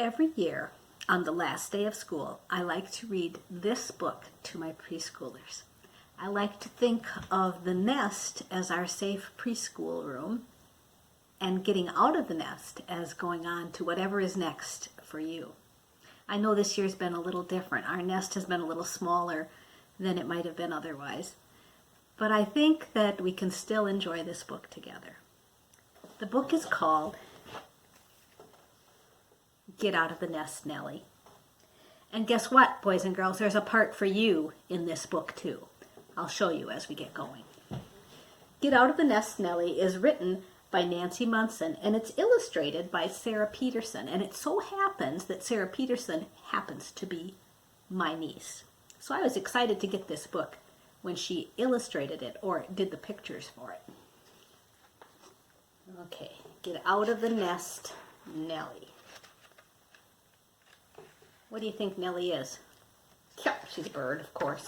Every year, on the last day of school, I like to read this book to my preschoolers. I like to think of the nest as our safe preschool room and getting out of the nest as going on to whatever is next for you. I know this year's been a little different. Our nest has been a little smaller than it might have been otherwise. But I think that we can still enjoy this book together. The book is called Get Out of the Nest, Nelly. And guess what, boys and girls? There's a part for you in this book, too. I'll show you as we get going. Get Out of the Nest, Nelly is written by Nancy Munson, and it's illustrated by Sarah Peterson. And it so happens that Sarah Peterson happens to be my niece. So I was excited to get this book when she illustrated it or did the pictures for it. Okay, Get Out of the Nest, Nelly. What do you think Nelly is? Yep, she's a bird, of course.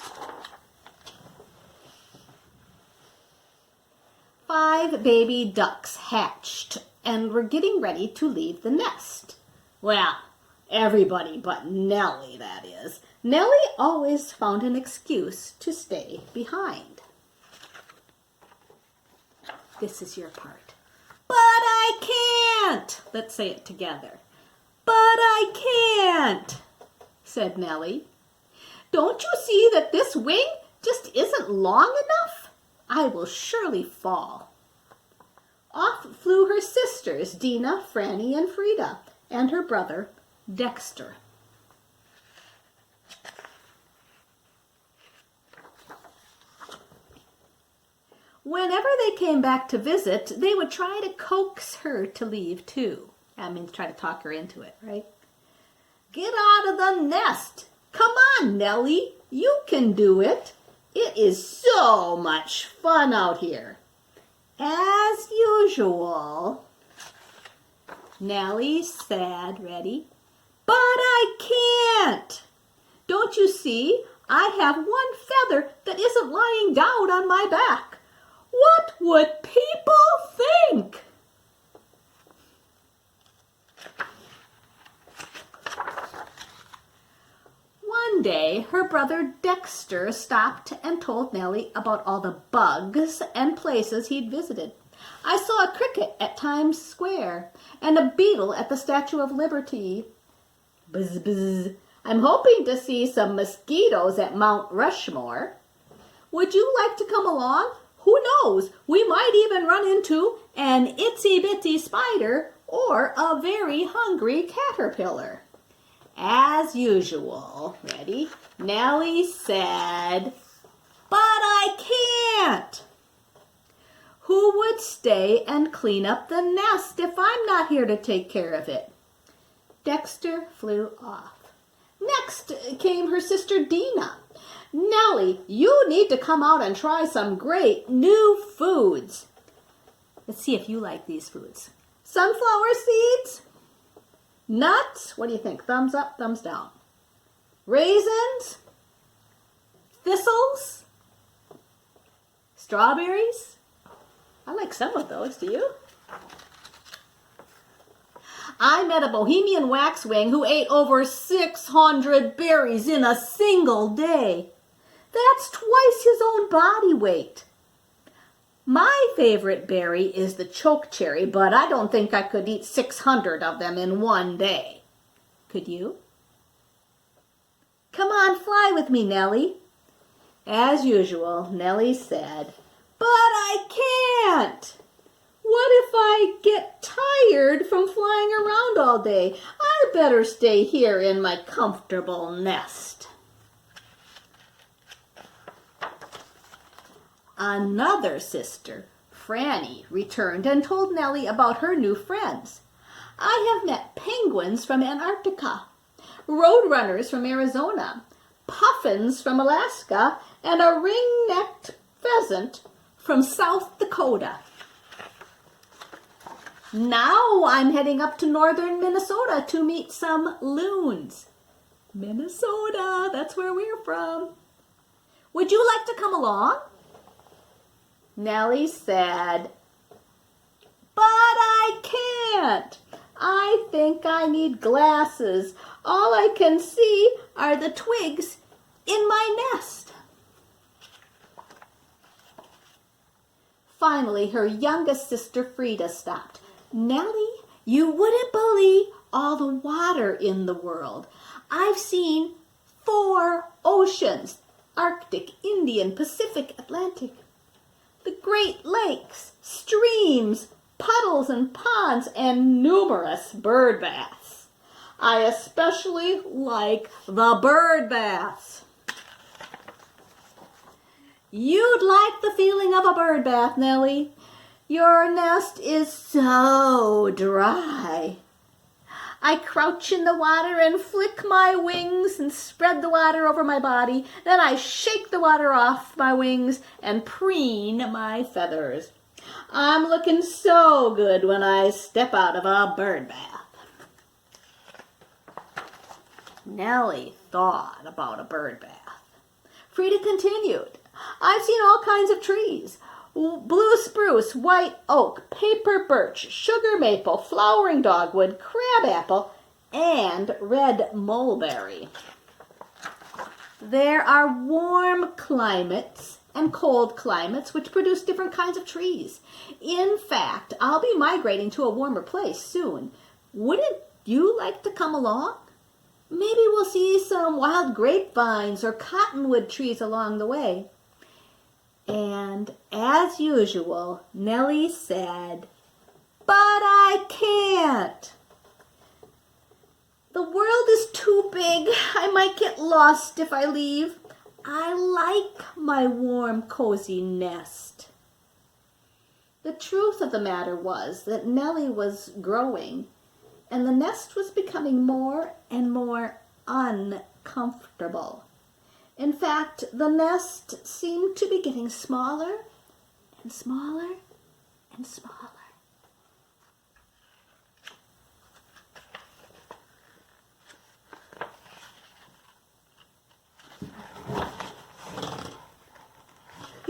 5 baby ducks hatched and were getting ready to leave the nest. Well, everybody but Nelly, that is. Nelly always found an excuse to stay behind. This is your part. But I can't. Let's say it together. But I can't, said Nelly. Don't you see that this wing just isn't long enough? I will surely fall. Off flew her sisters, Dina, Franny, and Frida, and her brother, Dexter. Whenever they came back to visit, they would try to coax her to leave too. That means try to talk her into it, right? Get out of the nest. Come on, Nelly. You can do it. It is so much fun out here. As usual, Nelly said, ready? But I can't. Don't you see? I have one feather that isn't lying down on my back. What would people think? One day, her brother Dexter stopped and told Nelly about all the bugs and places he'd visited. I saw a cricket at Times Square and a beetle at the Statue of Liberty. Buzz, buzz. I'm hoping to see some mosquitoes at Mount Rushmore. Would you like to come along? Who knows? We might even run into an itsy-bitsy spider or a very hungry caterpillar. As usual, ready? Nelly said, but I can't. Who would stay and clean up the nest if I'm not here to take care of it? Dexter flew off. Next came her sister Dina. Nelly, you need to come out and try some great new foods. Let's see if you like these foods. Sunflower seeds? Nuts? What do you think? Thumbs up, thumbs down. Raisins? Thistles? Strawberries? I like some of those, do you? I met a Bohemian waxwing who ate over 600 berries in a single day. That's twice his own body weight. My favorite berry is the chokecherry, but I don't think I could eat 600 of them in one day. Could you? Come on, fly with me, Nelly. As usual, Nelly said, but I can't. What if I get tired from flying around all day? I better stay here in my comfortable nest. Another sister, Franny, returned and told Nelly about her new friends. I have met penguins from Antarctica, roadrunners from Arizona, puffins from Alaska, and a ring-necked pheasant from South Dakota. Now I'm heading up to northern Minnesota to meet some loons. Minnesota, that's where we're from. Would you like to come along? Nelly said, but I can't. I think I need glasses. All I can see are the twigs in my nest. Finally, her youngest sister Frida stopped. Nelly, you wouldn't believe all the water in the world. I've seen 4 oceans: Arctic, Indian, Pacific, Atlantic. The Great Lakes, streams, puddles and ponds, and numerous bird baths. I especially like the bird baths. You'd like the feeling of a bird bath, Nelly. Your nest is so dry. I crouch in the water and flick my wings and spread the water over my body. Then I shake the water off my wings and preen my feathers. I'm looking so good when I step out of a bird bath. Nelly thought about a bird bath. Frida continued, I've seen all kinds of trees. Blue spruce, white oak, paper birch, sugar maple, flowering dogwood, crabapple, and red mulberry. There are warm climates and cold climates which produce different kinds of trees. In fact, I'll be migrating to a warmer place soon. Wouldn't you like to come along? Maybe we'll see some wild grapevines or cottonwood trees along the way. And as usual, Nelly said, But I can't. The world is too big. I might get lost if I leave. I like my warm, cozy nest. The truth of the matter was that Nelly was growing, and the nest was becoming more and more uncomfortable. In fact, the nest seemed to be getting smaller and smaller and smaller.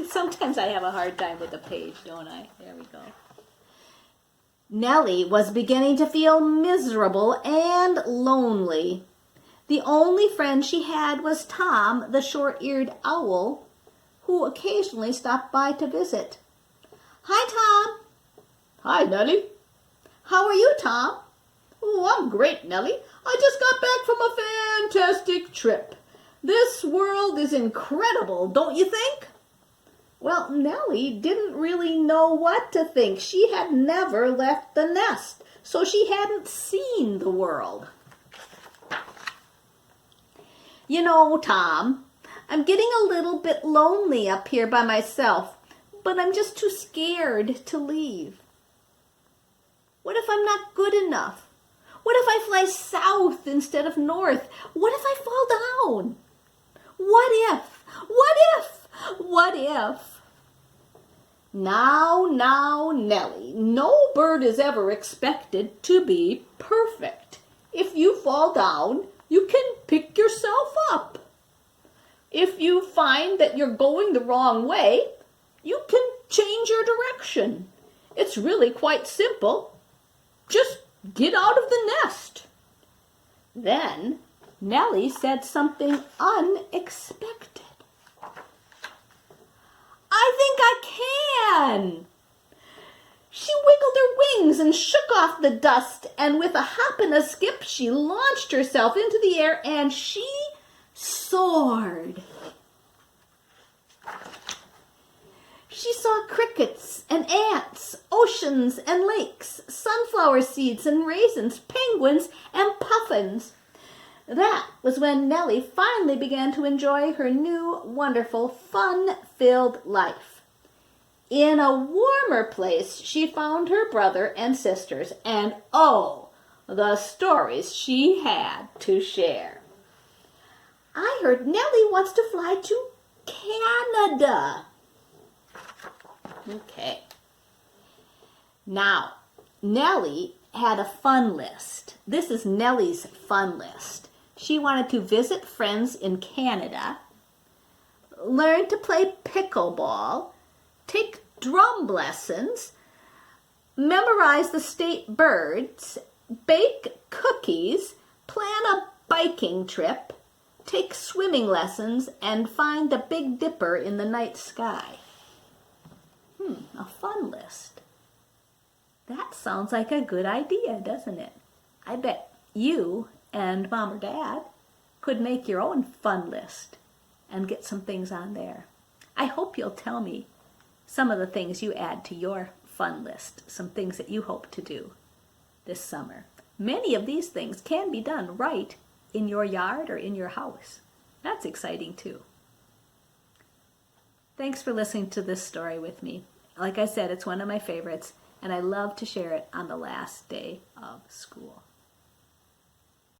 Sometimes I have a hard time with the page, don't I? There we go. Nelly was beginning to feel miserable and lonely. The only friend she had was Tom, the short-eared owl, who occasionally stopped by to visit. Hi, Tom. Hi, Nelly. How are you, Tom? Oh, I'm great, Nelly. I just got back from a fantastic trip. This world is incredible, don't you think? Well, Nelly didn't really know what to think. She had never left the nest, so she hadn't seen the world. You know, Tom, I'm getting a little bit lonely up here by myself, but I'm just too scared to leave. What if I'm not good enough? What if I fly south instead of north? What if I fall down? What if? What if? What if? Now, Nelly, no bird is ever expected to be perfect. If you fall down, you can pick yourself up. If you find that you're going the wrong way, you can change your direction. It's really quite simple. Just get out of the nest. Then Nelly said something unexpected. I think I can. She wiggled her wings and shook off the dust, and with a hop and a skip, she launched herself into the air, and she soared. She saw crickets and ants, oceans and lakes, sunflower seeds and raisins, penguins and puffins. That was when Nelly finally began to enjoy her new, wonderful, fun-filled life. In a warmer place, she found her brother and sisters, and oh, the stories she had to share. I heard Nelly wants to fly to Canada. Okay. Now, Nelly had a fun list. This is Nelly's fun list. She wanted to visit friends in Canada, learn to play pickleball, take drum lessons, memorize the state birds, bake cookies, plan a biking trip, take swimming lessons, and find the Big Dipper in the night sky. A fun list. That sounds like a good idea, doesn't it? I bet you and Mom or Dad could make your own fun list and get some things on there. I hope you'll tell me some of the things you add to your fun list, some things that you hope to do this summer. Many of these things can be done right in your yard or in your house. That's exciting too. Thanks for listening to this story with me. Like I said, it's one of my favorites, and I love to share it on the last day of school.